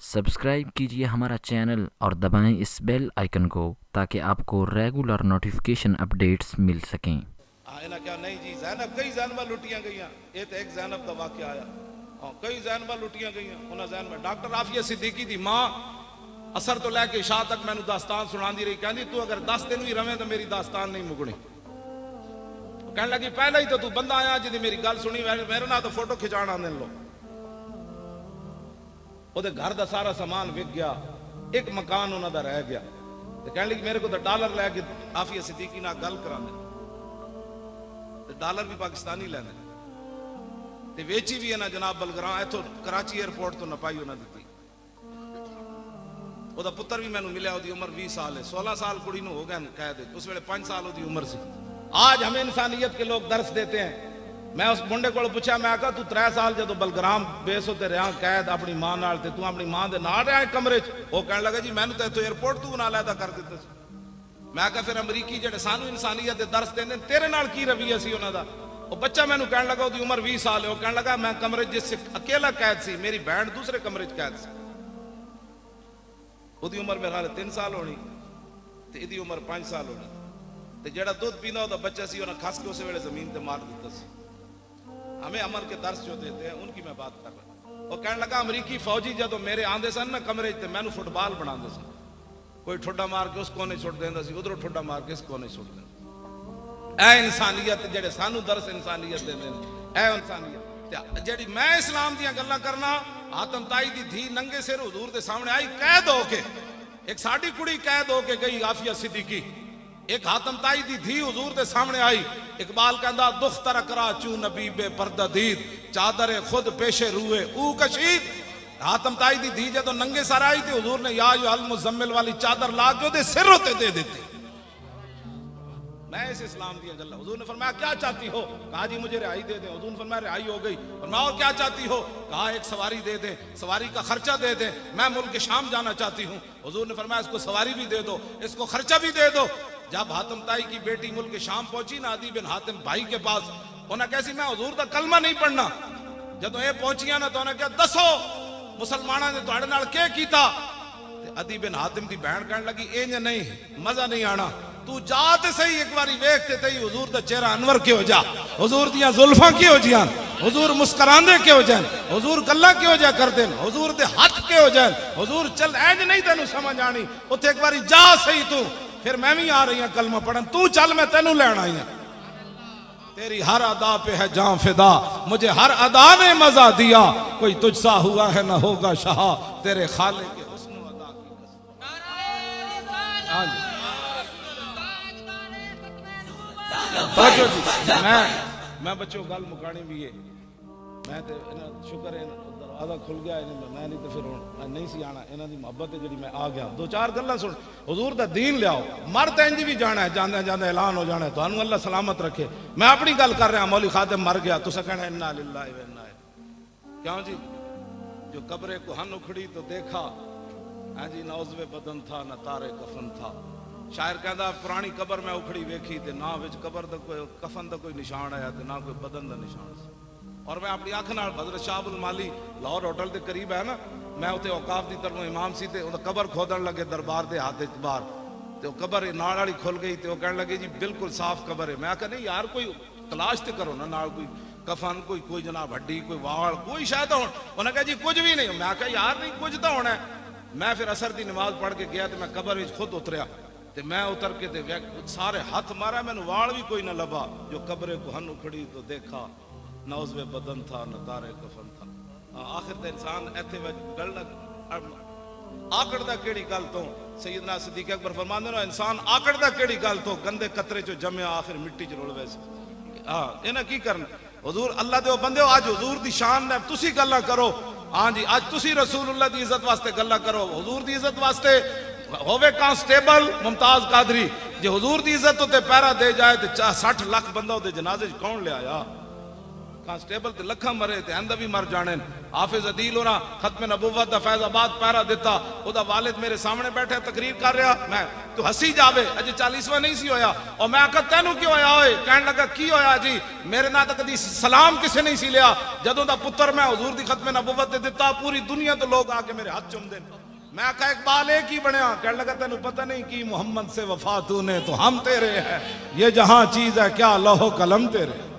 Subscribe कीजिए हमारा channel और दबाएं इस बेल आइकन को ताकि आपको रेगुलर नोटिफिकेशन अपडेट्स मिल सकें। क्या नहीं जी, ज़ैनब कई ज़ैनबा लुटियां गई, ये तो एक ज़ैनब का वाक़या आया। कई ज़ैनबा लुटियां गई उन्हें ज़ैन में डॉक्टर आफिया सिद्दीकी दी मां असर तो लैके शाह तक मैनू दास्तान सुनाती रही, कहती तू अगर 10 दिन भी रवे तो मेरी दास्तान नहीं मुकनी। कहने लगी पहले ही तो तू बंदा आया जिंदी मेरी गल सुनी, मेरे ना तो फोटो खिंचाना आने लो। ओदे घर का सारा सामान विक गया, एक मकान उन्हों का रह गया। तो कहने लगी मेरे को तो डॉलर लैके आफिया सिद्दीकी ना गल करा दे, डॉलर भी पाकिस्तानी लेने ते वेची भी है ना जनाब बलगरां इथों कराची एयरपोर्ट तो नपाई उन्हें दी। ओदा पुत्र भी मैनू मिले, ओदी उम्र 20 साल है, 16 साल कुड़ी हो गए कैद, उस वेले 5 साल ओदी उम्र सी। आज हमें इंसानियत के लोग दर्श देते हैं। मैं उस मुंडे को पूछा, मैं आखा तू 3 साल जो बलगराम बेस होते रहा कैद अपनी मां नाल ते तू अपनी मां दे नाल रहा कमरे च? वो कहने लगा जी मैनू तो इथों एयरपोर्ट तू ना लैदा कर दिता। मैं आखा फिर अमरीकी जेडे सानू इंसानियत दे दर्श देंदे तेरे नाल की रवैया सी उन्हां दा? वो बच्चा मैनू कहने लगा ओदी उम्र 20 साल है, वो कहने लगा मैं कमरे जिस अकेला कैद सी, मेरी बहन दूसरे कमरे च कैद सी। ओदी उम्र मेरे हाल 3 साल होनी ते इदी उम्र 5 साल होनी। ते जेड़ा दूध पींदा ओदा बच्चा सी उन्हें खस के उस वेले जमीन ते मार दिता सी। हमें अमन के दर्श जो देते हैं उनकी मैं बात कर रहा। वो कहने लगा अमरीकी फौजी जब मेरे आंदे सन ना कमरे च मैनू फुटबॉल बनाते सन, कोई ठुड्डा मार के उस कोने छुट देंदा सी, उधरों ठुड्डा मार के इस कोने छुट देंदा। ऐ इंसानियत जेडे सानू दर्श इंसानियत देंदे ने, ऐ इंसानियत जेडी मैं इस्लाम दियां गल्लां करना। आतम ताई दी धी नंगे सिर हुजूर दे सामने आई कैद होके, एक साडी कुड़ी कैद होके गई आफिया सिद्दीकी, एक हातम ताई दी धी हुजूर दे सामने आई। इकबाल कहंदा दुख तरकरा चू नबी बे पर्दादीद, चादर खुद पेशे रूए ऊ कशीद। हातम ताई दी धी जदों नंगे सर आई ते हुजूर ने या अल मुजम्मिल वाली चादर ला के ओदे सिर होते दे दी। मैं इस इस्लाम दी गल्ला, हुजूर ने फरमाया क्या चाहती हो? कहा जी मुझे रिहाई दे दे। हुजूर ने फरमाया रिहाई हो गई। फरमाया और क्या चाहती हो? कहा एक सवारी दे दे, सवारी का खर्चा दे दे, मैं मुल्क शाम जाना चाहती हूँ। हुजूर ने फरमाया इसको सवारी भी दे दो, इसको खर्चा भी दे दो। जब हातिम ताई की बेटी मुल्क शाम पहुंची ना अदी बिन हातिम भाई के पास, उन्हें कैसी मैं हुजूर का कलमा नहीं पढ़ना। जदों ये पहुंचिया ना तो उन्हें क्या दसो मुसलमाना ने तुहाडे नाल क्या कीता? अदी बिन हातिम की बहन कहने लगी इंज नहीं, मजा नहीं आना, तू जा ते सही एक बारी वेख ते तई हुजूर दा चेहरा अनवर के हो जा, हुजूर दियां जुल्फां के हो जियां, हुजूर मुस्कुरांदे के हो जान, हुजूर गल्लां के हो जा कर देन, हुजूर दे हाथ के हो जान, हुजूर चल इंज नहीं तेनू समझ आनी, उत्थे एक बारी जा सही तू। फिर मैं भी आ रही हूं कलमा पढ़न, तू चल मैं तेनू लैण आई हूं। तेरी हर अदा पे है जान फिदा, मुझे हर अदा ने मजा दिया, कोई तुझसा हुआ है ना होगा शाह, तेरे खाले के हुस्न अदा की कसम। हाँ जी मैं बच्चों गल मुकानी भी है। मैं तो शुक्र है दरवाजा खुल गया, मैं नहीं तो फिर नहीं सी आना। इन्हों की मुहब्बत है जी, मैं आ गया। 2-4 गल्लां सुन, हुजूर दा दीन लियाओ, मर तो इंज भी जाना है, जाने जाने ऐलान हो जाना है, तो अल्लाह सलामत रखे। मैं अपनी गल कर रहा, मौली खादिम मर गया, तुसा कहना इन्ना लिल्लाहि व इन्ना इलैहि। क्यों जी? जो कब्रे को हन उखड़ी तो देखा, हाँ जी ना उज़्वे बदन था ना तारे कफन था। शायर कहता पुरानी कबर मैं उखड़ी वेखी ते ना विच कबर दा कोई कफन दा कोई निशान आया ते ना कोई बदन दा निशान। और मैं अपनी अख नाल हज़रत शाह अब्दुल माली लाहौर होटल के करीब है ना, मैं उत्थे औकाफ की तरफों इमाम सी ते उहदा कबर खोदन लगे दरबार दे हाथ च बाहर, ते वो कबर नाल वाली खुल गई ते वो कहने लगे जी बिल्कुल साफ कबर है। मैं आखा नहीं यार कोई तलाश तो करो ना, नाल कोई कफन कोई जनाब हड्डी कोई वाल कोई शायद हो। उन्हें कहा जी कुछ भी नहीं। मैं आखा यार नहीं कुछ तो होना है। मैं फिर असर की नमाज पढ़ के गया तो मैं कबर में खुद उतरिया, ते मैं उतर के ते सारे हाथ मारा, मैंने वाल भी कोई ना लभा। जो कब्रे को हन उखड़ी तो देखा, ना उज़्वे बदन था ना तारे कफन था। आखिर तो इंसान इत्थे गल आकड़दा केड़ी गल तो? सैयदना सिद्दीक अकबर फरमांदे ने इंसान आकड़दा केड़ी गल तो? गंदे कतरे चो जमया आखिर मिट्टी च रुल वैसे। हाँ इन्हें की करना? हुजूर अल्लाह दे बंदे आज हुजूर दी शान ने तुसी गल्लां करो। हाँ जी आज तुसी रसूलुल्लाह दी इज्जत वास्ते गल्लां करो, हुजूर दी इज्जत वास्ते होवे कांस्टेबल मुमताज कादरी जे हुजूर दी इज्जत उत्ते पैरा दे जाए तो 60 लाख बंदा उहदे जनाजे च कौन ले आया? कांस्टेबल ते लखा मरे ते अंद भी मर जाने। हाफिज अदील होना खत्म नबुव्वत दा फैजाबाद पैरा दिता, ओदा वालिद मेरे सामने बैठे तकरीर कर रहा। मैं तू हसी जावे, अजे 40वां नहीं सी होया। और मैं आखा तेनू क्यों होया ओए? कहन लगा की होया जी, मेरे ना तो कदी सलाम किसे नहीं सी लिया, जदों दा पुत्र मैं हुजूर दी खत्म नबुव्वत दे दिता पूरी दुनिया तो लोग आके मेरे हाथ चुमदे। मैं आखा इकबाल एक ही बनया। कहने लगा तेनू पता नहीं की मोहम्मद से वफा तूने तो हम तेरे हैं, ये जहां चीज है क्या लौह कलम तेरे।